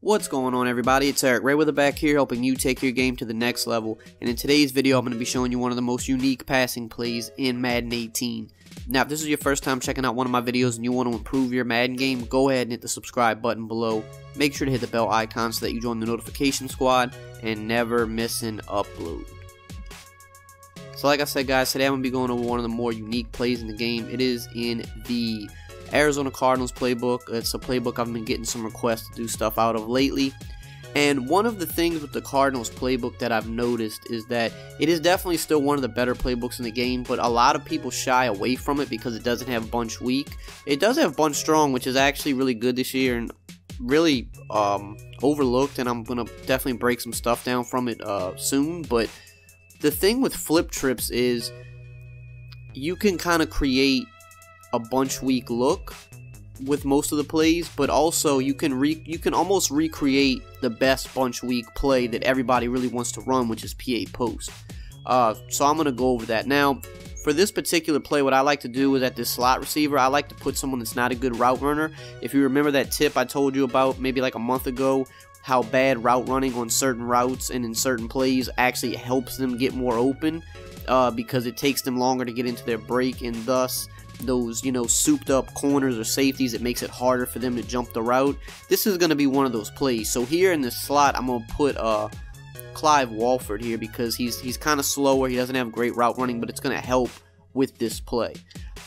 What's going on, everybody? It's EricRayweather back here, helping you take your game to the next level. And in today's video, I'm going to be showing you one of the most unique passing plays in Madden 18. Now, if this is your first time checking out one of my videos and you want to improve your Madden game, go ahead and hit the subscribe button below. Make sure to hit the bell icon so that you join the notification squad and never miss an upload. So like I said, guys, today I'm going to be going over one of the more unique plays in the game. It is in the Arizona Cardinals playbook. It's a playbook I've been getting some requests to do stuff out of lately. And one of the things with the Cardinals playbook that I've noticed is that it is definitely still one of the better playbooks in the game, but a lot of people shy away from it because it doesn't have bunch weak. It does have bunch strong, which is actually really good this year and really overlooked, and I'm going to definitely break some stuff down from it soon. But the thing with flip trips is you can kind of create a bunch weak look with most of the plays, but also you can almost recreate the best bunch weak play that everybody really wants to run, which is PA post. So I'm gonna go over that now. For this particular play, what I like to do is at this slot receiver, I like to put someone that's not a good route runner. If you remember that tip I told you about maybe like a month ago, how bad route running on certain routes and in certain plays actually helps them get more open, because it takes them longer to get into their break, and thus those, souped up corners or safeties, it makes it harder for them to jump the route. This is going to be one of those plays. So here in this slot, I'm going to put Clive Walford here because he's kind of slower. He doesn't have great route running, but it's going to help with this play.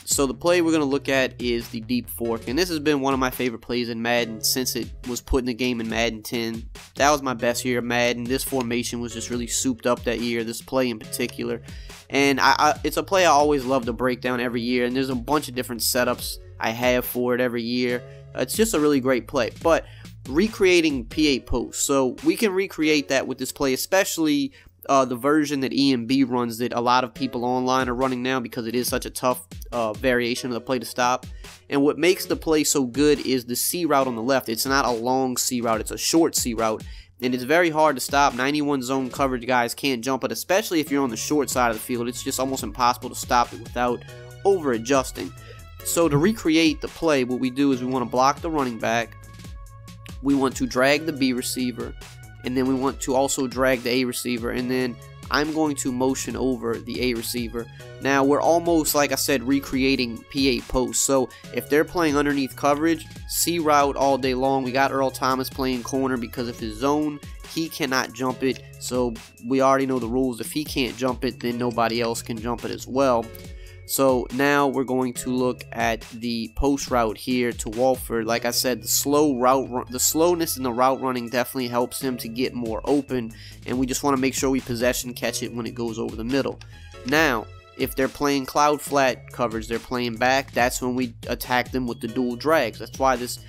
So the play we're going to look at is the deep fork, and this has been one of my favorite plays in Madden since it was put in the game in Madden 10. That was my best year of Madden. This formation was just really souped up that year, this play in particular. And it's a play I always love to break down every year, and there's a bunch of different setups I have for it every year. It's just a really great play. But recreating PA post, so we can recreate that with this play, especially the version that EMB runs that a lot of people online are running now because it is such a tough variation of the play to stop. And what makes the play so good is the C route on the left. It's not a long C route, it's a short C route. And it's very hard to stop. 91 zone coverage guys can't jump it, especially if you're on the short side of the field. It's just almost impossible to stop it without over adjusting. So to recreate the play, what we do is we want to block the running back. We want to drag the B receiver. And then we want to also drag the A receiver. And then I'm going to motion over the A receiver. Now we're almost, like I said, recreating PA post. So if they're playing underneath coverage, C route all day long. We got Earl Thomas playing corner because of his zone. He cannot jump it. So we already know the rules. If he can't jump it, then nobody else can jump it as well. So now we're going to look at the post route here to Walford. Like I said, the slowness in the route running definitely helps him to get more open, and we just want to make sure we possession catch it when it goes over the middle. Now, if they're playing cloud flat coverage, they're playing back, that's when we attack them with the dual drags. That's why this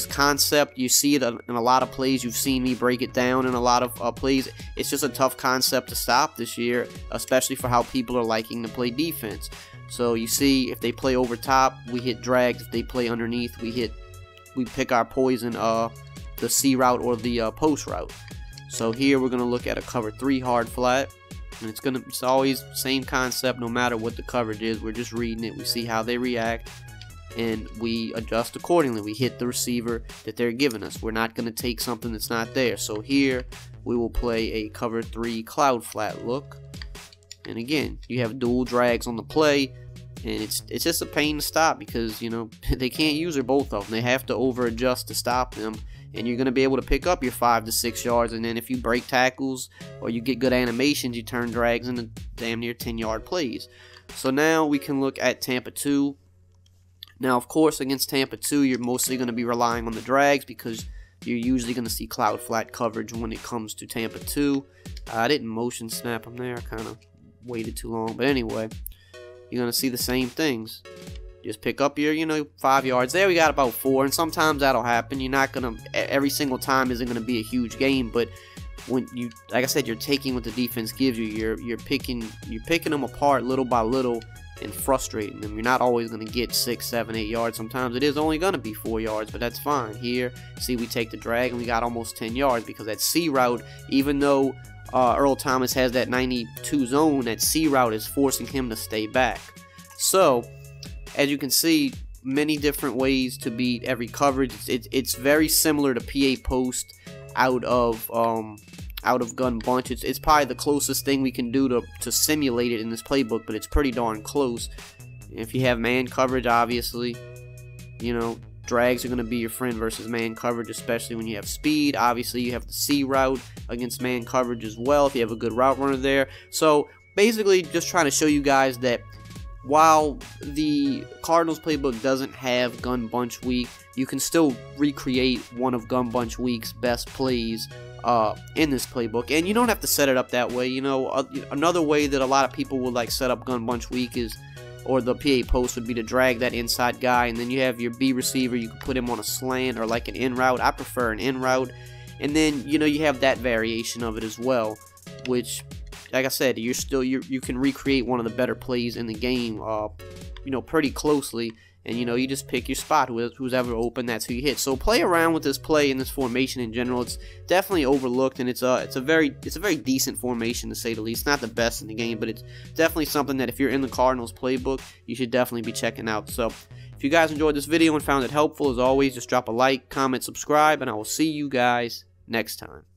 concept, you see it in a lot of plays. You've seen me break it down in a lot of plays. It's just a tough concept to stop this year, especially for how people are liking to play defense. So you see, if they play over top, we hit drags. If they play underneath, we pick our poison, the C route or the post route. So here we're gonna look at a cover 3 hard flat, and it's always the same concept no matter what the coverage is. We're just reading it. We see how they react, and we adjust accordingly. We hit the receiver that they're giving us. We're not gonna take something that's not there. So here we will play a cover 3 cloud flat look. And again, you have dual drags on the play, and it's just a pain to stop because, they can't use both of them. They have to over adjust to stop them, and you're going to be able to pick up your 5 to 6 yards, and then if you break tackles or you get good animations, you turn drags into damn near 10-yard plays. So now we can look at Tampa 2. Now, of course, against Tampa 2, you're mostly going to be relying on the drags because you're usually going to see cloud flat coverage when it comes to Tampa 2. I didn't motion snap them there. I kind of waited too long, but anyway, you're gonna see the same things. Just pick up your 5 yards. There we got about 4, and sometimes that'll happen. You're not gonna, every single time isn't gonna be a huge game, but when you, like I said, you're taking what the defense gives you. You're picking them apart little by little and frustrating them. You're not always gonna get 6, 7, 8 yards. Sometimes it is only gonna be 4 yards, but that's fine. Here, see, we take the drag and we got almost 10 yards because that C route, even though Earl Thomas has that 92 zone, that C route is forcing him to stay back. So, as you can see, many different ways to beat every coverage. It's very similar to PA post. out of gun bunch. It's probably the closest thing we can do to simulate it in this playbook, but it's pretty darn close. If you have man coverage, obviously, you know, drags are going to be your friend versus man coverage, especially when you have speed. Obviously, you have the C route against man coverage as well if you have a good route runner there. So basically, just trying to show you guys that while the Cardinals playbook doesn't have gun bunch week, you can still recreate one of gun bunch week's best plays in this playbook, and you don't have to set it up that way. You know, another way that a lot of people would like set up gun bunch week is, or the PA post would be to drag that inside guy, and then you have your B receiver. You can put him on a slant or like an in route. I prefer an in route, and then you know you have that variation of it as well, which, like I said, you can recreate one of the better plays in the game, you know, pretty closely. And you know, you just pick your spot. Who's ever open, that's who you hit. So play around with this play and this formation in general. It's definitely overlooked, and it's a very decent formation, to say the least. Not the best in the game, but it's definitely something that if you're in the Cardinals playbook, you should definitely be checking out. So if you guys enjoyed this video and found it helpful, as always, just drop a like, comment, subscribe, and I will see you guys next time.